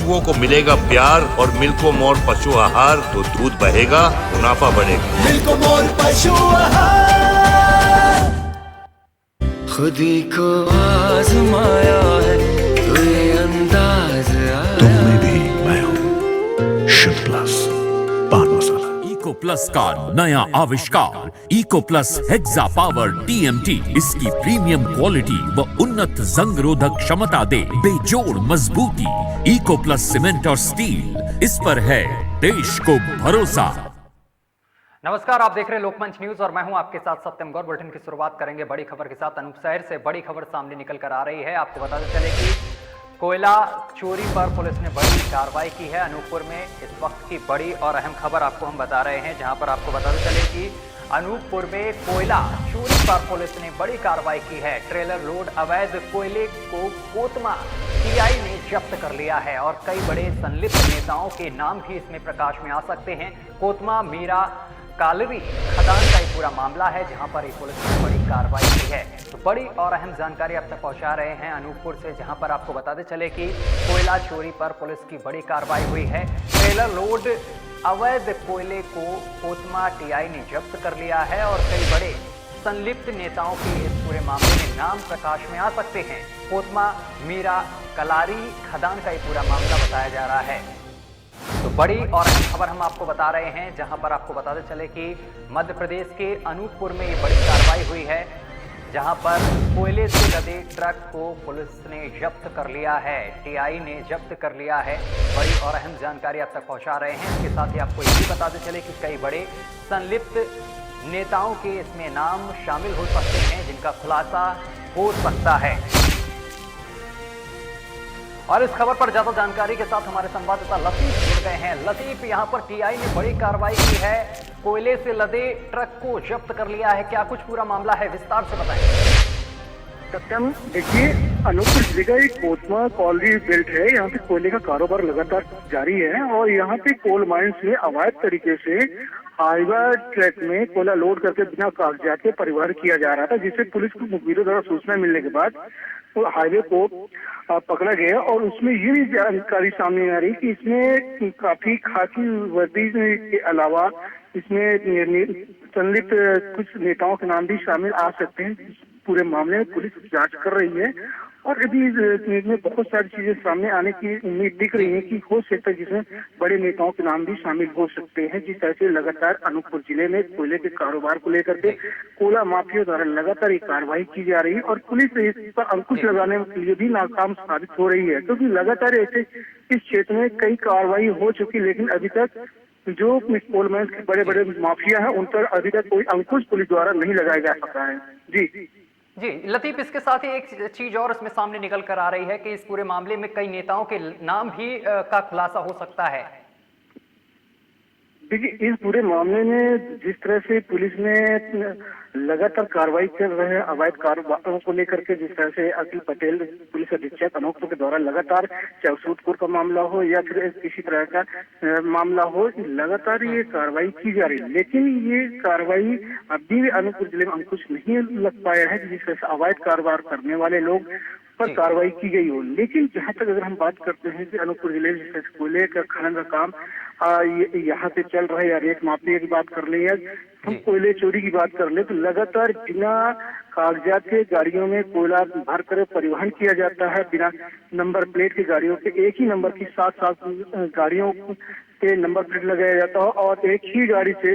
पशुओं को मिलेगा प्यार और मिल्को मोर पशु आहार तो दूध बहेगा, मुनाफा बढ़ेगा। मिल्को मोर पशु आहार। खुदी को आजमाया है तो ये अंदाज आया। तुम में भी मैं हूं शुद्ध प्लस पान मसाला। इको प्लस का नया आविष्कार Eco Plus Hexa Power TMT इसकी प्रीमियम क्वालिटी व उन्नत जंग रोधक क्षमता दे बेजोड़ मजबूती। इको प्लस सीमेंट और स्टील, इस पर है देश को भरोसा। नमस्कार, आप देख रहे हैं लोकमंच न्यूज और मैं हूं आपके साथ सत्यम गौर। बुलेटिन की शुरुआत करेंगे बड़ी खबर के साथ। अनूप शहर से बड़ी खबर सामने निकल कर आ रही है। आपको बताते चले कि कोयला चोरी पर पुलिस ने बड़ी कार्रवाई की है। अनूपपुर में इस वक्त की बड़ी और अहम खबर आपको हम बता रहे हैं, जहां पर आपको बताते चले कि अनूपपुर में कोयला चोरी पर पुलिस ने बड़ी कार्रवाई की है। ट्रेलर लोड अवैध कोयले को कोतमा टीआई ने जब्त कर लिया है और कई बड़े संलिप्त नेताओं के नाम भी इसमें प्रकाश में आ सकते हैं। कोतमा मीरा कालरी खदान का ये पूरा मामला है, जहां पर पुलिस ने बड़ी कार्रवाई की है। तो बड़ी और अहम जानकारी अब तक पहुंचा रहे हैं अनूपपुर से, जहां पर आपको बताते चले कि कोयला चोरी पर पुलिस की बड़ी कार्रवाई हुई है। ट्रेलर लोड अवैध कोयले को कोतमा टीआई ने जब्त कर लिया है और कई बड़े संलिप्त नेताओं के इस पूरे मामले में नाम प्रकाश में आ सकते हैं। कोतमा मीरा कलारी खदान का ये पूरा मामला बताया जा रहा है। तो बड़ी और अहम खबर हम आपको बता रहे हैं, जहां पर आपको बताते चले कि मध्य प्रदेश के अनूपपुर में ये बड़ी कार्रवाई हुई है, जहां पर कोयले से लदे ट्रक को पुलिस ने जब्त कर लिया है। टीआई ने जब्त कर लिया है। बड़ी और अहम जानकारी आप तक पहुंचा रहे हैं। इसके साथ ही आपको ये भी बताते चले कि कई बड़े संलिप्त नेताओं के इसमें नाम शामिल हो सकते हैं, जिनका खुलासा हो सकता है। और इस खबर पर ज्यादा जानकारी के साथ हमारे संवाददाता लतीफ जुड़ गए हैं। लतीफ, यहां पर टीआई ने बड़ी कार्रवाई की है, कोयले से लदे ट्रक को जब्त कर लिया है। क्या कुछ पूरा मामला है, विस्तार से बताएं। सत्यम, देखिए, अनूपपुर जिले का एक कोतमा कॉलरी बेल्ट है। यहाँ पे कोयले का कारोबार लगातार जारी है और यहाँ पे कोल माइंस में अवैध तरीके से हाईवा ट्रक में कोयला लोड करके बिना कागजात के परिवहन किया जा रहा था, जिससे पुलिस को मुखबिरों द्वारा सूचना मिलने के बाद तो हाईवे को पकड़ा गया और उसमें ये भी जानकारी सामने आ रही कि इसमें काफी खाकी वर्दी के अलावा इसमें संलिप्त कुछ नेताओं के नाम भी शामिल आ सकते हैं। पूरे मामले में पुलिस जांच कर रही है और अभी इसमें बहुत सारी चीजें सामने आने की उम्मीद दिख रही है कि हो सकता है जिसमें बड़े नेताओं के नाम भी शामिल हो सकते हैं। जिस तरह से लगातार अनूपपुर जिले में कोयले के कारोबार को लेकर के कोयला माफिया द्वारा लगातार ये कार्रवाई की जा रही है और पुलिस इस पर अंकुश लगाने के लिए भी नाकाम साबित हो रही है, क्योंकि लगातार ऐसे इस क्षेत्र में कई कार्रवाई हो चुकी, लेकिन अभी तक जो कोल माइंस के बड़े बड़े माफिया है उन पर अभी तक कोई अंकुश पुलिस द्वारा नहीं लगाया जा सका है। जी लतीफ, इसके साथ ही एक चीज और इसमें सामने निकल कर आ रही है कि इस पूरे मामले में कई नेताओं के नाम भी का खुलासा हो सकता है। देखिए, इस पूरे मामले में जिस तरह से पुलिस ने लगातार कार्रवाई कर रहे हैं अवैध कारोबारों को लेकर के, जिस तरह से अखिल पटेल पुलिस अधीक्षक अनूपपुर के द्वारा लगातार चाहे सूदपुर का मामला हो या फिर किसी तरह का मामला हो, लगातार ये कार्रवाई की जा रही है। लेकिन ये कार्रवाई अभी भी अनूपपुर जिले में अंकुश नहीं लग पाया है, जिस तरह से अवैध कारोबार करने वाले लोग पर कार्रवाई की गई हो। लेकिन जहां तक अगर हम बात करते हैं कि अनूपपुर जिले में कोयले का खनन का काम यहाँ पे चल रहा है या रेत माफिया की बात कर ले या हम कोयले चोरी की बात कर ले, तो लगातार बिना कागजात के गाड़ियों में कोयला भर कर परिवहन किया जाता है। बिना नंबर प्लेट की गाड़ियों के एक ही नंबर की 7 गाड़ियों के नंबर प्लेट लगाया जाता है और एक ही गाड़ी से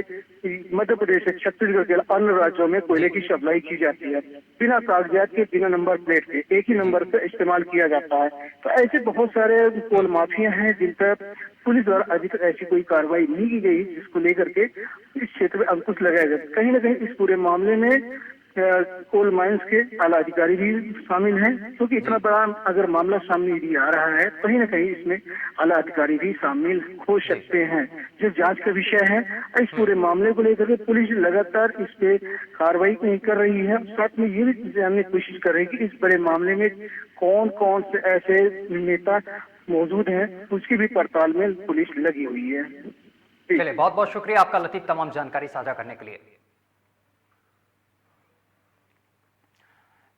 मध्य प्रदेश से छत्तीसगढ़ के अन्य राज्यों में कोयले की सप्लाई की जाती है। बिना कागजात के, बिना नंबर प्लेट के, एक ही नंबर से इस्तेमाल किया जाता है। तो ऐसे बहुत सारे कोल माफिया हैं जिन पर पुलिस द्वारा अभी तक ऐसी कोई कार्रवाई नहीं की गई, जिसको लेकर के इस क्षेत्र में अंकुश लगाया जाए। कहीं ना कहीं इस पूरे मामले में कोल माइंस के आला अधिकारी भी शामिल हैं, क्योंकि इतना बड़ा अगर मामला सामने भी आ रहा है, कहीं ना कहीं इसमें आला अधिकारी भी शामिल हो सकते हैं, जो जांच का विषय है। इस पूरे मामले को लेकर के पुलिस लगातार इस पे कार्रवाई कर रही है। साथ में ये भी जानने की कोशिश कर रही है कि इस बड़े मामले में कौन कौन से ऐसे नेता मौजूद हैं, उसकी भी पड़ताल में पुलिस लगी हुई है। चलिए, बहुत बहुत शुक्रिया आपका लतीफ, तमाम जानकारी साझा करने के लिए।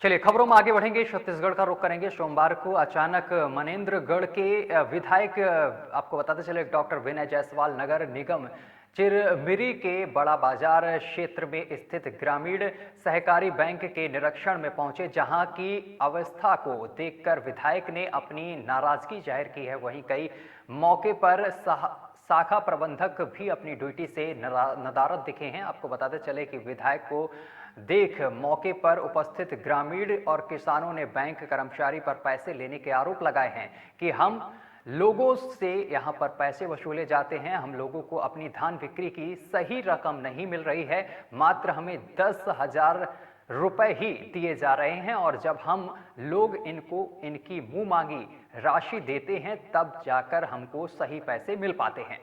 चलिए खबरों में आगे बढ़ेंगे। छत्तीसगढ़ का रुख करेंगे। सोमवार को अचानक मनेन्द्रगढ़ के विधायक, आपको बताते चले, डॉक्टर विनय जायसवाल नगर निगम चिरमिरी के बड़ा बाजार क्षेत्र में स्थित ग्रामीण सहकारी बैंक के निरीक्षण में पहुंचे, जहां की अवस्था को देखकर विधायक ने अपनी नाराजगी जाहिर की है। वहीं कई मौके पर शाखा प्रबंधक भी अपनी ड्यूटी से नदारद दिखे हैं। आपको बताते चले कि विधायक को देख मौके पर उपस्थित ग्रामीण और किसानों ने बैंक कर्मचारी पर पैसे लेने के आरोप लगाए हैं कि हम लोगों से यहां पर पैसे वसूले जाते हैं, हम लोगों को अपनी धान बिक्री की सही रकम नहीं मिल रही है, मात्र हमें 10,000 रुपए ही दिए जा रहे हैं और जब हम लोग इनको इनकी मुंह मांगी राशि देते हैं तब जाकर हमको सही पैसे मिल पाते हैं।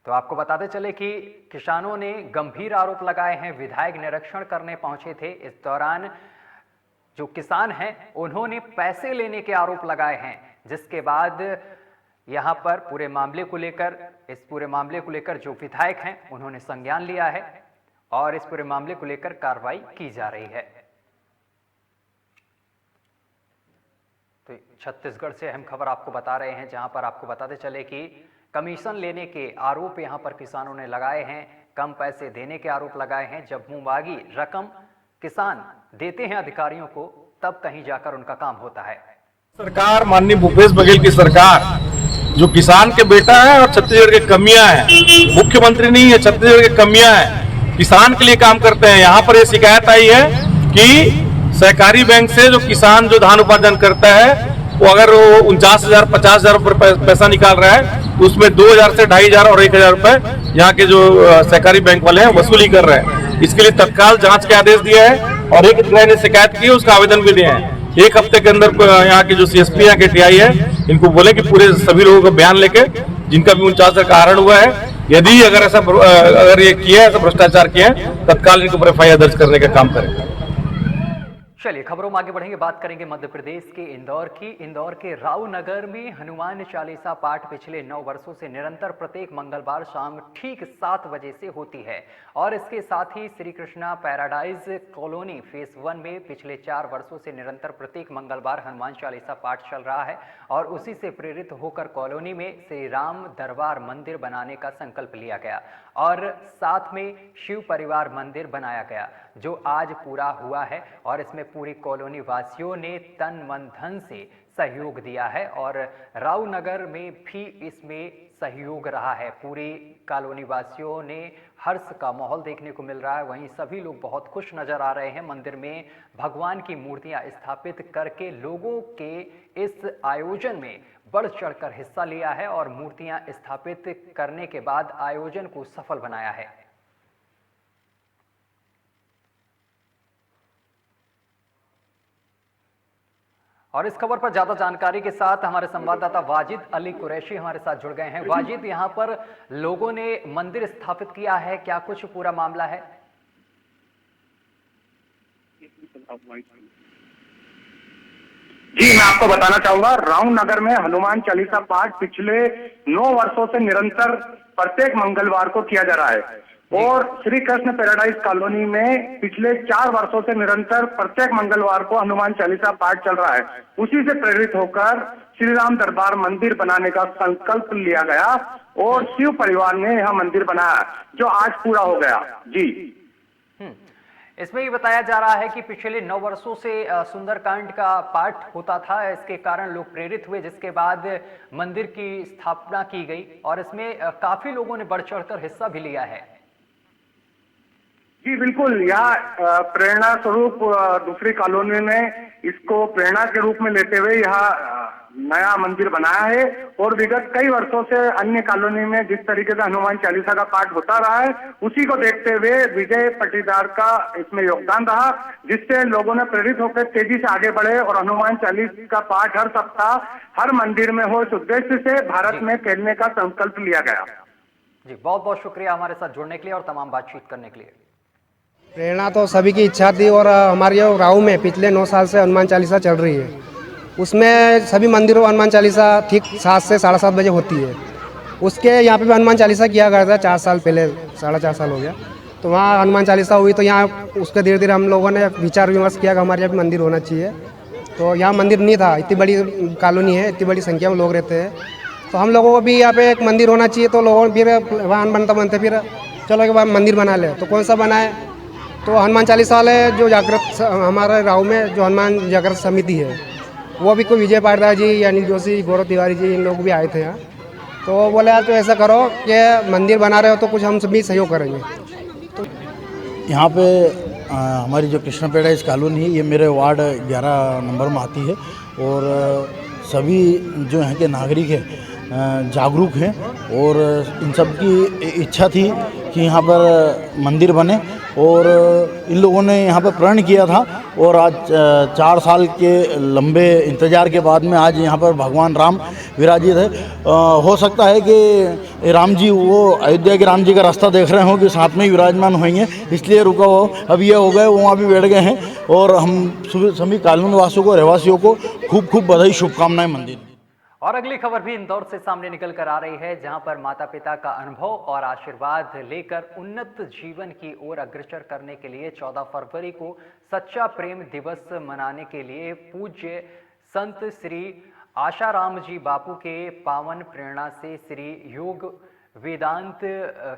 तो आपको बताते चले कि किसानों ने गंभीर आरोप लगाए हैं। विधायक निरीक्षण करने पहुंचे थे, इस दौरान जो किसान हैं उन्होंने पैसे लेने के आरोप लगाए हैं, जिसके बाद यहां पर पूरे मामले को लेकर जो विधायक हैं उन्होंने संज्ञान लिया है और इस पूरे मामले को लेकर कार्रवाई की जा रही है। तो छत्तीसगढ़ से अहम खबर आपको बता रहे हैं, जहां पर आपको बताते चले कि कमीशन लेने के आरोप यहां पर किसानों ने लगाए हैं, कम पैसे देने के आरोप लगाए हैं। जब मुंहमांगी रकम किसान देते हैं अधिकारियों को तब कहीं जाकर उनका काम होता है। सरकार माननीय भूपेश बघेल की सरकार जो किसान के बेटा है और छत्तीसगढ़ के कमियां हैं, मुख्यमंत्री नहीं है, छत्तीसगढ़ के कमियां हैं, किसान के लिए काम करते हैं। यहाँ पर ये शिकायत आई है कि सहकारी बैंक से जो किसान जो धान उपार्जन करता है वो अगर वो 49,000 50,000 रुपये पैसा निकाल रहा है तो उसमें 2,000 से 2,500 और 1,000 रुपये यहाँ के जो सहकारी बैंक वाले हैं वसूली कर रहे हैं। इसके लिए तत्काल जांच के आदेश दिया है और एक अधिकारी ने शिकायत की है, उसका आवेदन भी दिया है। एक हफ्ते के अंदर यहाँ के जो CSP यहाँ के TI है इनको बोले कि पूरे सभी लोगों का बयान लेके जिनका भी 49,000 का आहरण हुआ है, यदि अगर ये किया है ऐसा भ्रष्टाचार किया है, तत्काल इनके ऊपर FIR दर्ज करने का काम करें। चलिए खबरों में आगे बढ़ेंगे। बात करेंगे मध्य प्रदेश के इंदौर की। इंदौर के राव नगर में हनुमान चालीसा पाठ पिछले 9 वर्षों से निरंतर प्रत्येक मंगलवार शाम ठीक 7 बजे से होती है और इसके साथ ही Shri Krishna Paradise Colony phase 1 में पिछले 4 वर्षों से निरंतर प्रत्येक मंगलवार हनुमान चालीसा पाठ चल रहा है और उसी से प्रेरित होकर कॉलोनी में श्री राम दरबार मंदिर बनाने का संकल्प लिया गया और साथ में शिव परिवार मंदिर बनाया गया, जो आज पूरा हुआ है और इसमें पूरी कॉलोनी वासियों ने तन मन धन से सहयोग दिया है और राव नगर में भी इसमें सहयोग रहा है। पूरी कॉलोनी वासियों ने हर्ष का माहौल देखने को मिल रहा है। वहीं सभी लोग बहुत खुश नजर आ रहे हैं। मंदिर में भगवान की मूर्तियां स्थापित करके लोगों के इस आयोजन में बढ़ चढ़कर हिस्सा लिया है और मूर्तियां स्थापित करने के बाद आयोजन को सफल बनाया है। और इस खबर पर ज्यादा जानकारी के साथ हमारे संवाददाता वाजिद अली कुरैशी हमारे साथ जुड़ गए हैं। वाजिद, यहाँ पर लोगों ने मंदिर स्थापित किया है, क्या कुछ पूरा मामला है? जी, मैं आपको बताना चाहूंगा, रामनगर में हनुमान चालीसा पाठ पिछले 9 वर्षों से निरंतर प्रत्येक मंगलवार को किया जा रहा है और श्री कृष्ण पैराडाइज कॉलोनी में पिछले 4 वर्षों से निरंतर प्रत्येक मंगलवार को हनुमान चालीसा पाठ चल रहा है। उसी से प्रेरित होकर श्री राम दरबार मंदिर बनाने का संकल्प लिया गया और शिव परिवार ने यह मंदिर बनाया, जो आज पूरा हो गया। जी, इसमें ये बताया जा रहा है कि पिछले 9 वर्षों से सुंदरकांड का पाठ होता था, इसके कारण लोग प्रेरित हुए, जिसके बाद मंदिर की स्थापना की गई और इसमें काफी लोगों ने बढ़ चढ़कर हिस्सा भी लिया है। जी बिल्कुल, यह प्रेरणा स्वरूप दूसरी कॉलोनी ने इसको प्रेरणा के रूप में लेते हुए यह नया मंदिर बनाया है और विगत कई वर्षों से अन्य कॉलोनी में जिस तरीके से हनुमान चालीसा का पाठ होता रहा है, उसी को देखते हुए विजय पटीदार का इसमें योगदान रहा, जिससे लोगों ने प्रेरित होकर तेजी से आगे बढ़े और हनुमान चालीसा का पाठ हर सप्ताह हर मंदिर में हो, इस उद्देश्य से भारत में फैलने का संकल्प लिया गया। जी, बहुत बहुत शुक्रिया हमारे साथ जुड़ने के लिए और तमाम बातचीत करने के लिए। प्रेरणा तो सभी की इच्छा थी और हमारे राव में पिछले 9 साल से हनुमान चालीसा चल रही है। उसमें सभी मंदिरों हनुमान चालीसा ठीक 7 से 7:30 बजे होती है उसके यहाँ पे भी हनुमान चालीसा किया गया था 4 साल पहले, 4.5 साल हो गया। तो वहाँ हनुमान चालीसा हुई, तो यहाँ उसके धीरे धीरे हम लोगों ने विचार विमर्श किया कि हमारे यहाँ भी मंदिर होना चाहिए। तो यहाँ मंदिर नहीं था, इतनी बड़ी कॉलोनी है, इतनी बड़ी संख्या में लोग रहते हैं, तो हम लोगों को भी यहाँ पे एक मंदिर होना चाहिए। तो लोगों ने फिर वहाँ बनते फिर चलो कि वहाँ मंदिर बना ले। तो कौन सा बनाए? तो हनुमान चालीसा वाले जो जागृत हमारे गाँव में जो हनुमान जागृत समिति है, वो भी कोई विजय पारदा जी, अनिल जोशी, गौरव तिवारी जी, इन लोग भी आए थे यहाँ। तो वो बोले यार तो ऐसा करो कि मंदिर बना रहे हो तो कुछ हम सभी सहयोग करेंगे। यहाँ पे हमारी जो कृष्णपेड़ा इस कॉलोनी है, ये मेरे वार्ड 11 नंबर में आती है और सभी जो यहाँ के नागरिक हैं जागरूक हैं और इन सब की इच्छा थी कि यहाँ पर मंदिर बने और इन लोगों ने यहाँ पर प्रण किया था और आज 4 साल के लंबे इंतज़ार के बाद में आज यहाँ पर भगवान राम विराजित है। हो सकता है कि राम जी वो अयोध्या के राम जी का रास्ता देख रहे हो कि साथ में ही विराजमान होंगे, इसलिए रुका हो। अब ये हो गए, वो वहाँ भी बैठ गए हैं और हम सभी कॉलोनी वासियों को, रहवासियों को खूब खूब बधाई, शुभकामनाएं मंदिर। और अगली खबर भी इंदौर से सामने निकल कर आ रही है, जहां पर माता पिता का अनुभव और आशीर्वाद लेकर उन्नत जीवन की ओर अग्रसर करने के लिए 14 फरवरी को सच्चा प्रेम दिवस मनाने के लिए पूज्य संत श्री आशाराम जी बापू के पावन प्रेरणा से श्री योग वेदांत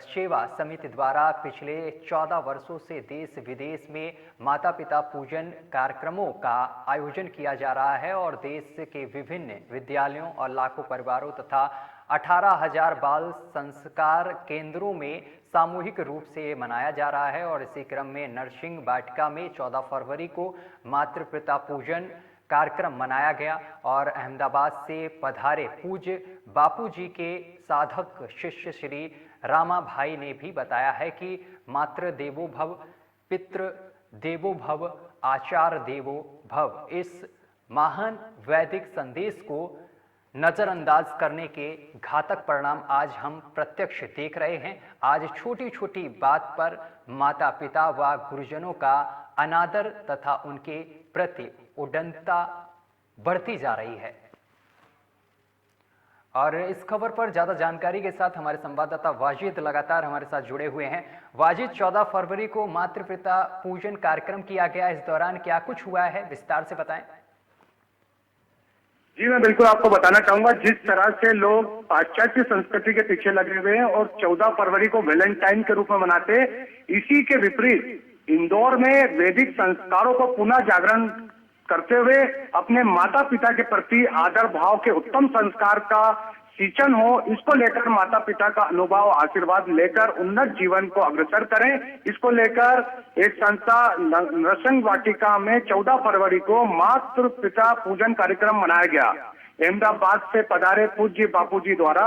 सेवा समिति द्वारा पिछले 14 वर्षों से देश विदेश में माता पिता पूजन कार्यक्रमों का आयोजन किया जा रहा है और देश के विभिन्न विद्यालयों और लाखों परिवारों तथा 18,000 बाल संस्कार केंद्रों में सामूहिक रूप से मनाया जा रहा है। और इसी क्रम में नरसिंह वाटिका में 14 फरवरी को मातृ पिता पूजन कार्यक्रम मनाया गया और अहमदाबाद से पधारे पूज्य बापूजी के साधक शिष्य श्री रामा भाई ने भी बताया है कि मातृ देवो भव, पितृ देवो भव, आचार्य देवो भव, इस महान वैदिक संदेश को नजरअंदाज करने के घातक परिणाम आज हम प्रत्यक्ष देख रहे हैं। आज छोटी छोटी बात पर माता पिता व गुरुजनों का अनादर तथा उनके प्रति उदारता बढ़ती जा रही है। और इस खबर पर ज्यादा जानकारी के साथ हमारे संवाददाता वाजिद लगातार हमारे साथ जुड़े हुए हैं। वाजिद, 14 फरवरी को मातृ पिता पूजन कार्यक्रम किया गया, इस दौरान क्या कुछ हुआ है, विस्तार से बताएं। जी मैं बिल्कुल आपको बताना चाहूंगा, जिस तरह से लोग पाश्चात्य संस्कृति के पीछे लगे हुए हैं और 14 फरवरी को वैलेंटाइन के रूप में मनाते, इसी के विपरीत इंदौर में वैदिक संस्कारों को पुनः जागरण करते हुए अपने माता पिता के प्रति आदर भाव के उत्तम संस्कार का सिंचन हो, इसको लेकर माता पिता का अनुभव आशीर्वाद लेकर उन्नत जीवन को अग्रसर करें। इसको लेकर एक संस्था नरसिंह वाटिका में 14 फरवरी को मातृ पिता पूजन कार्यक्रम मनाया गया। अहमदाबाद से पधारे पूज्य बापूजी द्वारा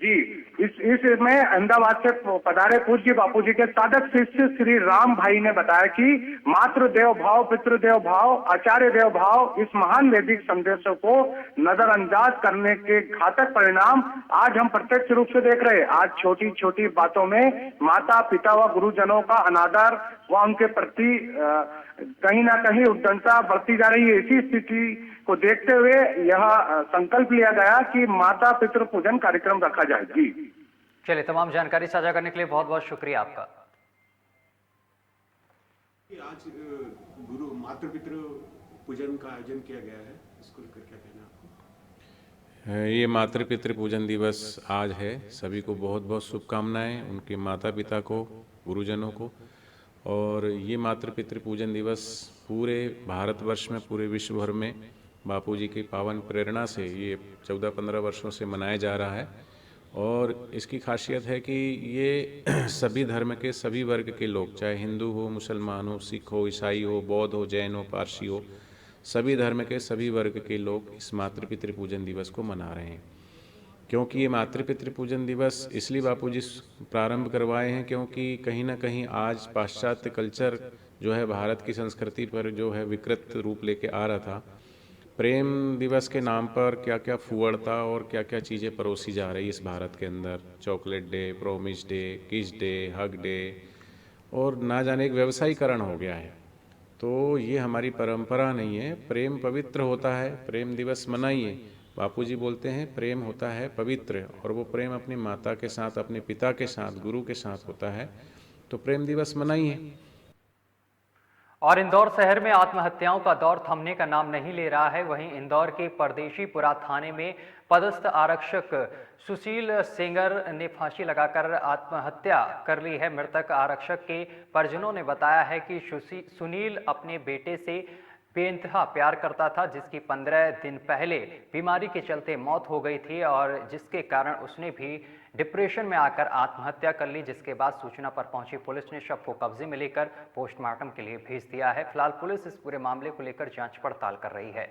इसमें अहमदाबाद से पधारे पूज्य बापूजी के साधक शिष्य श्री राम भाई ने बताया कि मातृदेव भाव, पितृदेव भाव, आचार्य देव भाव, इस महान वैदिक संदेशों को नजरअंदाज करने के घातक परिणाम आज हम प्रत्यक्ष रूप से देख रहे हैं। आज छोटी छोटी बातों में माता पिता व गुरुजनों का अनादर व उनके प्रति कहीं ना कहीं उद्दंडता बढ़ती जा रही है। इसी स्थिति को देखते हुए यह संकल्प लिया गया कि माता पितृ पूजन कार्यक्रम रखा जाए। जी चलिए, तमाम जानकारी साझा करने के लिए बहुत बहुत शुक्रिया आपका। आज गुरु मातृ पितृ पूजन का आयोजन किया गया है, इसको लेकर क्या कहना आपको? ये मातृ पितृ पूजन दिवस आज है। सभी को बहुत बहुत शुभकामनाएं, उनके माता पिता को, गुरुजनों को। और ये मातृ पितृ पूजन दिवस पूरे भारतवर्ष में, पूरे विश्व भर में बापूजी की पावन प्रेरणा से ये 14-15 वर्षों से मनाया जा रहा है। और इसकी खासियत है कि ये सभी धर्म के सभी वर्ग के लोग, चाहे हिंदू हो, मुसलमान हो, सिख हो, ईसाई हो, बौद्ध हो, जैन हो, पारसी हो, सभी धर्म के सभी वर्ग के लोग इस मातृ पितृ पूजन दिवस को मना रहे हैं। क्योंकि ये मातृ पितृ पूजन दिवस इसलिए बापूजी प्रारंभ करवाए हैं क्योंकि कहीं ना कहीं आज पाश्चात्य कल्चर जो है भारत की संस्कृति पर जो है विकृत रूप लेके आ रहा था। प्रेम दिवस के नाम पर क्या क्या फुअड़ता और क्या क्या चीज़ें परोसी जा रही है इस भारत के अंदर। चॉकलेट डे, प्रोमिस डे, किस डे, हग डे, और ना जाने एक व्यवसायीकरण हो गया है। तो ये हमारी परंपरा नहीं है। प्रेम पवित्र होता है, प्रेम दिवस मनाइए, बापूजी बोलते हैं प्रेम होता है पवित्र, और वो प्रेम अपनी माता के साथ, अपने पिता के साथ, गुरु के साथ होता है। तो प्रेम दिवस मनाइए। और इंदौर शहर में आत्महत्याओं का दौर थमने का नाम नहीं ले रहा है। वहीं इंदौर के परदेशीपुरा थाने में पदस्थ आरक्षक सुशील सेंगर ने फांसी लगाकर आत्महत्या कर ली है। मृतक आरक्षक के परिजनों ने बताया है कि सुनील अपने बेटे से बेइंतहा प्यार करता था, जिसकी 15 दिन पहले बीमारी के चलते मौत हो गई थी और जिसके कारण उसने भी डिप्रेशन में आकर आत्महत्या कर ली। जिसके बाद सूचना पर पहुंची पुलिस ने शव को कब्जे में लेकर पोस्टमार्टम के लिए भेज दिया है। फिलहाल पुलिस इस पूरे मामले को लेकर जांच पड़ताल कर रही है।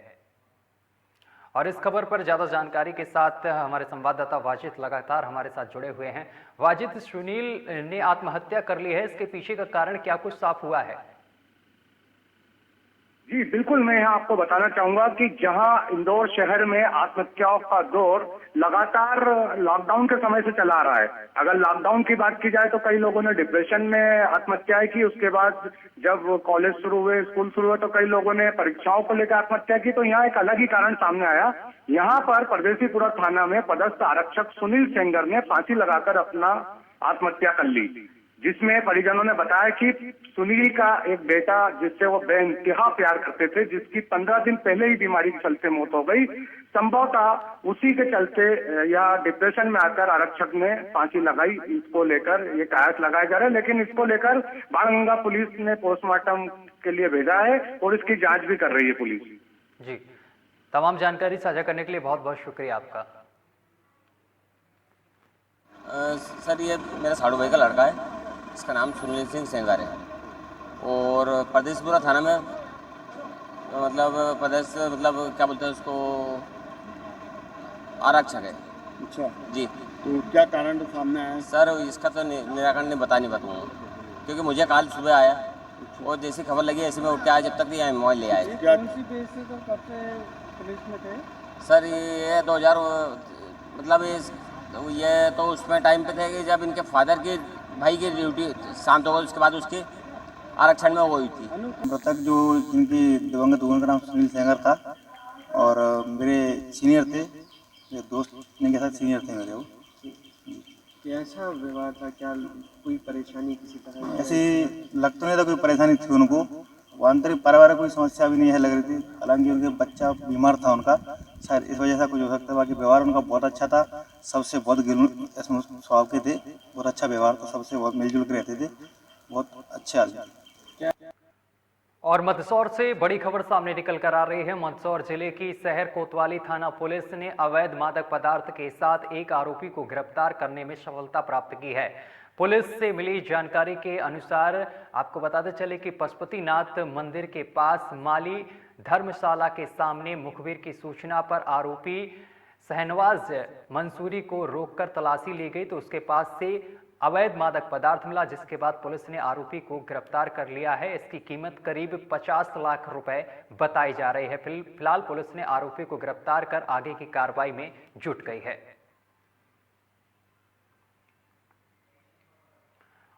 और इस खबर पर ज्यादा जानकारी के साथ हमारे संवाददाता वाजिद लगातार हमारे साथ जुड़े हुए हैं। वाजिद, सुनील ने आत्महत्या कर ली है, इसके पीछे का कारण क्या कुछ साफ हुआ है? जी बिल्कुल, मैं यहाँ आपको बताना चाहूंगा कि जहाँ इंदौर शहर में आत्महत्याओं का दौर लगातार लॉकडाउन के समय से चला आ रहा है। अगर लॉकडाउन की बात की जाए तो कई लोगों ने डिप्रेशन में आत्महत्याएं की। उसके बाद जब कॉलेज शुरू हुए, स्कूल शुरू हुए तो कई लोगों ने परीक्षाओं को लेकर आत्महत्या की। तो यहाँ एक अलग ही कारण सामने आया। यहाँ पर परदेशीपुरा थाना में पदस्थ आरक्षक सुनील सेंगर ने फांसी लगाकर अपना आत्महत्या कर ली, जिसमें परिजनों ने बताया कि सुनील का एक बेटा जिससे वो बेइंतहा प्यार करते थे, जिसकी 15 दिन पहले ही बीमारी के चलते मौत हो गई, संभवतः उसी के चलते या डिप्रेशन में आकर आरक्षक ने फांसी लगाई। इसको लेकर ये कयास लगाए जा रहे हैं, लेकिन इसको लेकर बाणगंगा पुलिस ने पोस्टमार्टम के लिए भेजा है और इसकी जांच भी कर रही है पुलिस। जी, तमाम जानकारी साझा करने के लिए बहुत बहुत शुक्रिया आपका। सर, ये मेरा साड़ू भाई का लड़का है, इसका नाम सुनील सिंह सेंगर है और परदेशीपुरा थाना में मतलब क्या बोलते हैं उसको, आरक्षक है। अच्छा जी, तो क्या कारण सामने आया? सर, इसका तो निराकरण नहीं बताऊँगा, क्योंकि मुझे कल सुबह आया और जैसी खबर लगी ऐसे में उठ के आया, जब तक ये मोबाइल ले आए। कौन सी बेस से तो कब से पुलिस में थे? सर, ये 2000 मतलब ये तो उसमें टाइम पे थे कि जब इनके फादर की भाई की ड्यूटी शांत हो गई, उसके बाद उसकी आरक्षण में वो हुई थी। मृतक जो जिनकी दिवंगत हुए उनका नाम सुनील सेंगर था और मेरे सीनियर थे, मेरे दोस्त के साथ सीनियर थे मेरे। वो कैसा व्यवहार था? क्या कोई परेशानी किसी तरह? ऐसे लग तो नहीं था कोई परेशानी थी उनको, वो आंतरिक पारिवारिक कोई समस्या भी नहीं है लग रही थी। हालांकि उनके बच्चा बीमार था उनका, शायद इस वजह से कुछ हो सकता है। बाकी व्यवहार उनका बहुत अच्छा था, सबसे बहुत स्वभाव के थे, बहुत अच्छा व्यवहार था, सबसे बहुत मिलजुल के रहते थे, बहुत अच्छे आदमी। और मंदसौर से बड़ी खबर सामने निकल कर आ रही है। मंदसौर जिले की शहर कोतवाली थाना पुलिस ने अवैध मादक पदार्थ के साथ एक आरोपी को गिरफ्तार करने में सफलता प्राप्त की है। पुलिस से मिली जानकारी के अनुसार आपको बताते चले कि पशुपतिनाथ मंदिर के पास माली धर्मशाला के सामने मुखबिर की सूचना पर आरोपी शहनवाज मंसूरी को रोककर तलाशी ली गई तो उसके पास से अवैध मादक पदार्थ मिला, जिसके बाद पुलिस ने आरोपी को गिरफ्तार कर लिया है। इसकी कीमत करीब 50 लाख रुपए बताई जा रही है। फिलहाल पुलिस ने आरोपी को गिरफ्तार कर आगे की कार्रवाई में जुट गई है।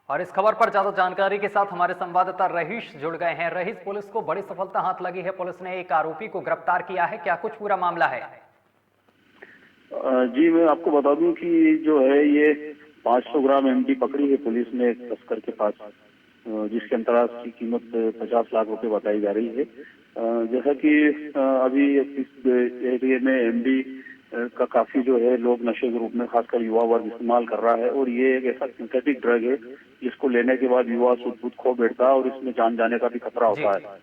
और इस खबर पर ज्यादा जानकारी के साथ हमारे संवाददाता रहीश जुड़ गए हैं। रहीश, पुलिस को बड़ी सफलता हाथ लगी है, पुलिस ने एक आरोपी को गिरफ्तार किया है, क्या कुछ पूरा मामला है? जी, मैं आपको बता दूं कि जो है ये 500 ग्राम एमडी पकड़ी है पुलिस ने तस्कर के पास, जिसके अंतर्राष्ट्रीय की कीमत 50 लाख रुपए बताई जा रही है। जैसा कि अभी इस एरिया में एमडी का काफी जो है लोग नशे के रूप में खासकर युवा वर्ग इस्तेमाल कर रहा है और ये एक ऐसा सिंथेटिक ड्रग है जिसको लेने के बाद युवा सुध खो बैठता है और इसमें जान जाने का भी खतरा होता है।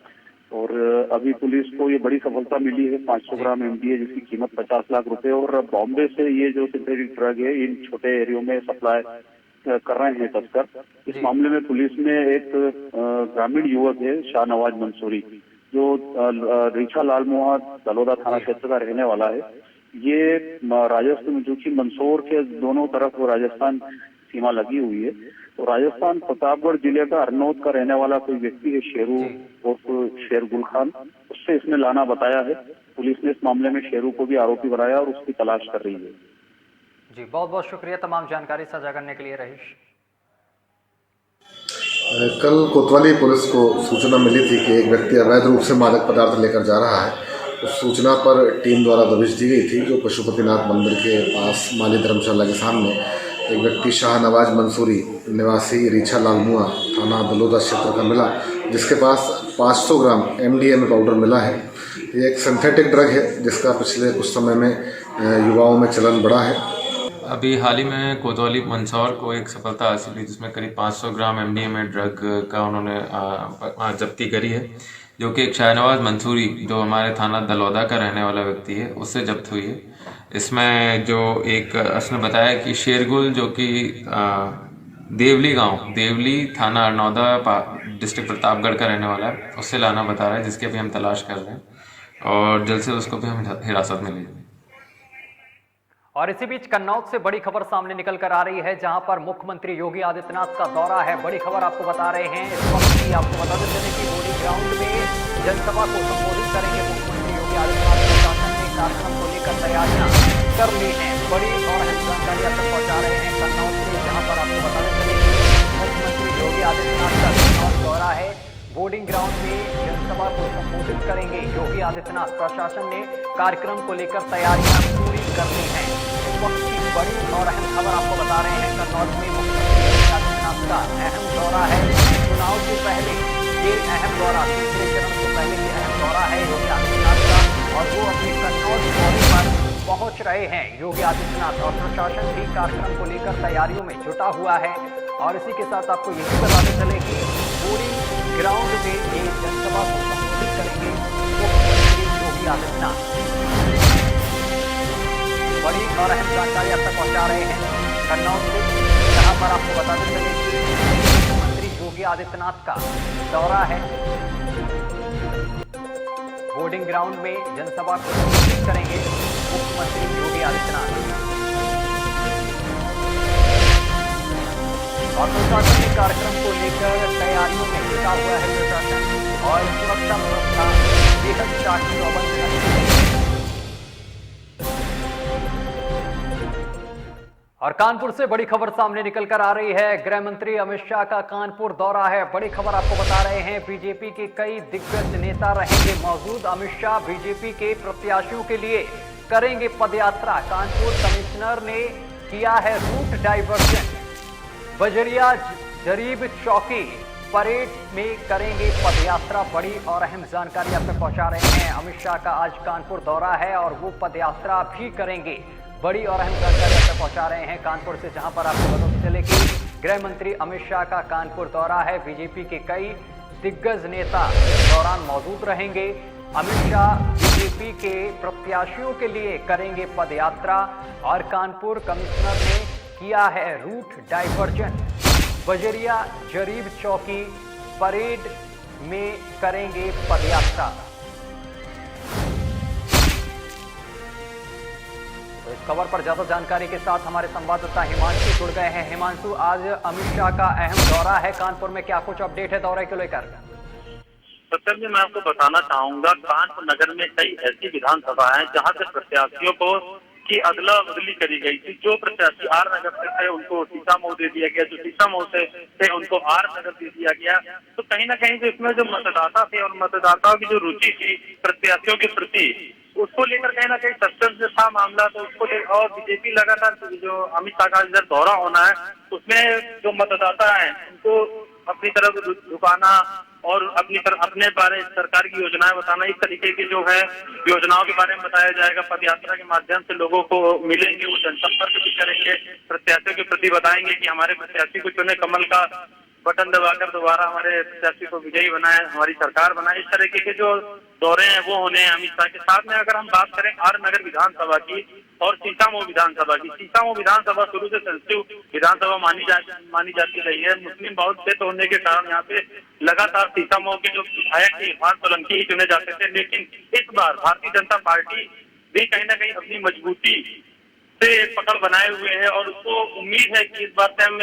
और अभी पुलिस को ये बड़ी सफलता मिली है, 500 ग्राम एमडी है जिसकी कीमत 50 लाख रुपए। और बॉम्बे से ये जो सिंथेटिक ड्रग है इन छोटे एरियो में सप्लाई कर रहे हैं तस्कर। इस मामले में पुलिस ने एक ग्रामीण युवक है शाहनवाज मंसूरी, जो रीछा लालमोहा दलोदा थाना क्षेत्र का रहने वाला है। ये राजस्थान जो कि मंदसौर के दोनों तरफ राजस्थान सीमा लगी हुई है, तो राजस्थान प्रतापगढ़ जिले का हरनौत का रहने वाला कोई व्यक्ति है शेरू और शेरगुल खान, उससे इसने लाना बताया है। पुलिस ने इस मामले में शेरू को भी आरोपी बनाया और उसकी तलाश कर रही है। जी, बहुत बहुत शुक्रिया तमाम जानकारी साझा करने के लिए रहीश। कल कोतवाली पुलिस को सूचना मिली थी कि एक व्यक्ति अवैध रूप से मादक पदार्थ लेकर जा रहा है उस सूचना पर टीम द्वारा दबिश दी गई थी जो पशुपतिनाथ मंदिर के पास माली धर्मशाला के सामने एक व्यक्ति शाहनवाज मंसूरी निवासी रीछा लालमुआ थाना दलोदा क्षेत्र का मिला, जिसके पास 500 ग्राम MDMA पाउडर मिला है। ये एक सिंथेटिक ड्रग है जिसका पिछले कुछ समय में युवाओं में चलन बढ़ा है। अभी हाल ही में कोतवाली मंदसौर को एक सफलता हासिल हुई जिसमें करीब 500 ग्राम MDMA ड्रग का उन्होंने जब्ती करी है, जो कि एक शाहनवाज मंसूरी जो हमारे थाना दलौदा का रहने वाला व्यक्ति है उससे जब्त हुई है। इसमें जो एक उसने बताया कि शेरगुल जो कि देवली गांव, देवली थाना अरनौदा डिस्ट्रिक्ट प्रतापगढ़ का रहने वाला है, उससे लाना बता रहा है, जिसकी अभी हम तलाश कर रहे हैं और जल्द से उसको भी हम हिरासत में लेंगे। और इसी बीच कन्नौज से बड़ी खबर सामने निकल कर आ रही है, जहां पर मुख्यमंत्री योगी आदित्यनाथ का दौरा है। बड़ी खबर आपको बता रहे हैं इस वक्त की, आपको बता देते हैं कि बोडी ग्राउंड में जनसभा को संबोधित करेंगे मुख्यमंत्री योगी आदित्यनाथ। प्रशासन ने कार्यक्रम को लेकर तैयारियां कर ली हैं। बड़ी और अहम जानकारी आप तक पहुंचा रहे हैं कन्नौज से, जहां पर आपको बता देते हैं कि मुख्यमंत्री योगी आदित्यनाथ का कन्नौज दौरा है। बोर्डिंग ग्राउंड में जनसभा को संबोधित करेंगे योगी आदित्यनाथ। प्रशासन ने कार्यक्रम को लेकर तैयारियां पूरी कर ली हैं। इस वक्त की बड़ी और अहम खबर आपको बता रहे हैं कन्नौज में मुख्यमंत्री योगी आदित्यनाथ का अहम दौरा है। चुनाव से पहले ये अहम दौरा, तीसरे चरण से पहले ये अहम दौरा है योगी आदित्यनाथ का, और वो अपने कन्नौज दौरे पर पहुंच रहे हैं योगी आदित्यनाथ। और प्रशासन भी कार्यक्रम को लेकर तैयारियों में जुटा हुआ है। और इसी के साथ आपको ये भी बताते चले कि पूरी ग्राउंड में एक जनसभा को संबोधित करेंगे मुख्यमंत्री योगी आदित्यनाथ। बड़ी और अहम जानकारी आप तक पहुंचा रहे हैं कन्नौज से, जहां पर आपको बताते चले कि मुख्यमंत्री योगी आदित्यनाथ का दौरा है। बोर्डिंग ग्राउंड में जनसभा को संबोधित करेंगे मुख्यमंत्री योगी आदित्यनाथ। और प्रशासन ने कार्यक्रम को लेकर तैयारियों में जुटा हुआ है प्रशासन, और सुरक्षा व्यवस्था बेहद चाक चौबंद है। और कानपुर से बड़ी खबर सामने निकलकर आ रही है। गृह मंत्री अमित शाह का कानपुर दौरा है। बड़ी खबर आपको बता रहे हैं, बीजेपी के कई दिग्गज नेता रहेंगे मौजूद। अमित शाह बीजेपी के प्रत्याशियों के लिए करेंगे पदयात्रा। कानपुर कमिश्नर ने किया है रूट डाइवर्जन। बजरिया जरीब चौकी परेड में करेंगे पदयात्रा। बड़ी और अहम जानकारी आप तक पहुंचा रहे हैं। अमित शाह का आज कानपुर दौरा है और वो पदयात्रा भी करेंगे। बड़ी और अहम जानकारी आप तक पहुंचा रहे हैं कानपुर से, जहां पर आपको बताते चले कि गृह मंत्री अमित शाह का कानपुर दौरा है। बीजेपी के कई दिग्गज नेता दौरान मौजूद रहेंगे। अमित शाह बीजेपी के प्रत्याशियों के लिए करेंगे पदयात्रा, और कानपुर कमिश्नर ने किया है रूट डाइवर्जन। बजरिया जरीब चौकी परेड में करेंगे पदयात्रा। तो इस खबर पर ज्यादा जानकारी के साथ हमारे संवाददाता हिमांशु जुड़ गए हैं। हिमांशु, आज अमित शाह का अहम दौरा है कानपुर में, क्या कुछ अपडेट है दौरे को लेकर? सत्तर जी, मैं आपको बताना चाहूंगा, कानपुर नगर में कई ऐसी विधानसभा हैं जहां से प्रत्याशियों को की अदला बदली करी गई थी। जो प्रत्याशी आर नगर से थे उनको सीसामऊ दे दिया गया, जो सीसामऊ से थे उनको आर नगर दे दिया गया। तो कहीं ना कहीं जो इसमें जो मतदाता थे और मतदाताओं की जो रुचि थी प्रत्याशियों के प्रति, उसको लेकर कहीं ना कहीं सस्पेंस में था मामला। तो उसको लेकर और बीजेपी लगातार जो अमित शाह का इधर दौरा होना है उसमें जो मतदाता है उनको अपनी तरफ झुकाना और अपनी तरफ अपने बारे सरकार की योजनाएं बताना, इस तरीके की जो है योजनाओं के बारे में बताया जाएगा। पदयात्रा के माध्यम से लोगों को मिलेंगे, वो जनसंपर्क भी करेंगे, प्रत्याशियों के प्रति बताएंगे कि हमारे प्रत्याशी को चुने, कमल का बटन दबाकर दोबारा हमारे प्रत्याशी को विजयी बनाए, हमारी सरकार बनाए। इस तरीके के जो दौरे हैं वो होने हैं अमित शाह के साथ में। अगर हम बात करें आर नगर विधानसभा की और सीसामऊ विधानसभा की, सीसामऊ विधानसभा शुरू से सेंसिटिव विधानसभा मानी जाती रही है। मुस्लिम बहुल क्षेत्र होने के कारण यहाँ पे लगातार सीसामऊ के जो विधायक थे इरफान सोलंकी ही चुने जाते थे। लेकिन इस बार भारतीय जनता पार्टी भी कहीं ना कहीं अपनी मजबूती से पकड़ बनाए हुए है और उसको उम्मीद है कि इस बार से हम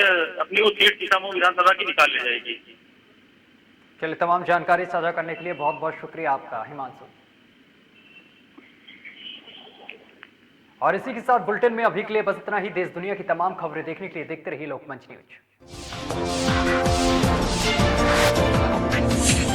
अपनी वो सीट सीसामऊ विधानसभा की निकाल ली जाएगी। चलिए, तमाम जानकारी साझा करने के लिए बहुत बहुत शुक्रिया आपका हिमांशु। और इसी के साथ बुलेटिन में अभी के लिए बस इतना ही। देश दुनिया की तमाम खबरें देखने के लिए देखते रहिए लोकमंच न्यूज।